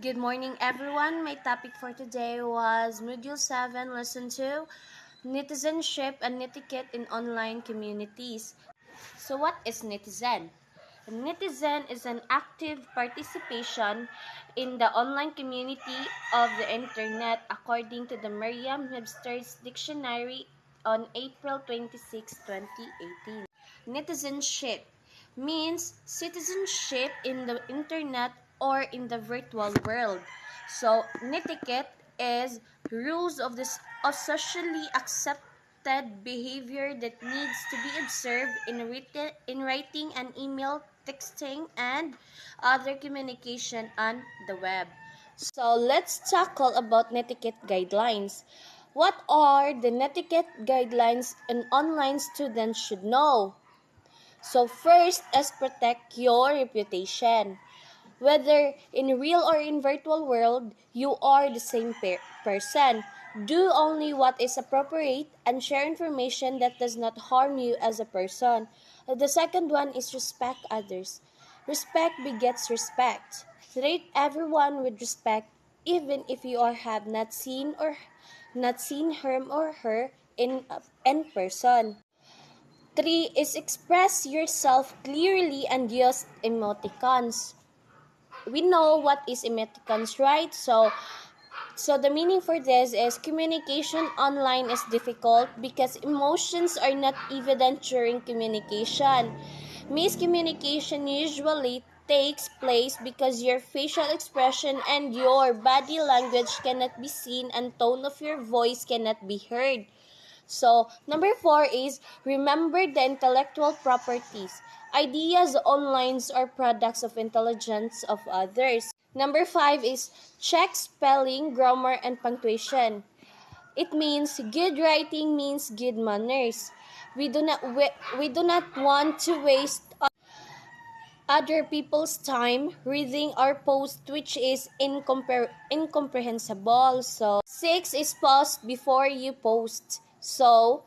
Good morning, everyone. My topic for today was Module 7, Lesson 2, Netizenship and Etiquette in Online Communities. So what is netizen? A netizen is an active participation in the online community of the internet according to the Merriam-Webster's Dictionary on April 26, 2018. Netizenship means citizenship in the internet or in the virtual world. So, netiquette is rules of socially accepted behavior that needs to be observed in writing and email, texting, and other communication on the web. So, let's tackle about netiquette guidelines. What are the netiquette guidelines an online student should know? So first is protect your reputation. Whether in real or in virtual world, you are the same person. Do only what is appropriate and share information that does not harm you as a person. The second one is respect others. Respect begets respect. Treat everyone with respect even if you have not seen him or her in person. 3 is express yourself clearly and use emoticons. We know what is emoticons, right? So the meaning for this is communication online is difficult because emotions are not evident during communication. Miscommunication usually takes place because your facial expression and your body language cannot be seen and tone of your voice cannot be heard. So, number 4 is remember the intellectual properties. Ideas online are products of intelligence of others. Number 5 is check spelling, grammar, and punctuation. It means good writing means good manners. We do not want to waste other people's time reading our post which is incomprehensible. So 6 is pause before you post. So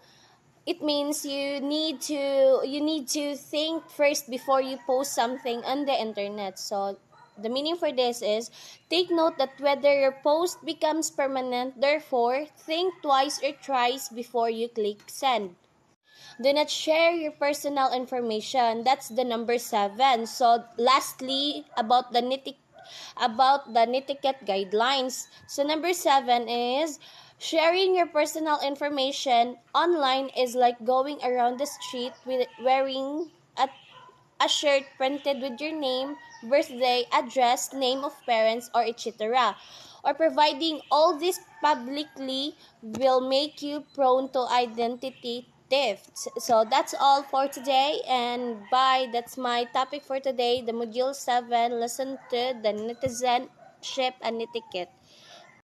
it means you need to think first before you post something on the internet. So the meaning for this is take note that whether your post becomes permanent, therefore think twice or thrice before you click send. Do not share your personal information. That's the number 7. So lastly, about the netiquette guidelines. So number 7 is sharing your personal information online is like going around the street with wearing a shirt printed with your name, birthday, address, name of parents, or etc. Or providing all this publicly will make you prone to identity theft. So that's all for today, and bye. That's my topic for today, the Module 7, Lesson 2, the Netizenship and Etiquette.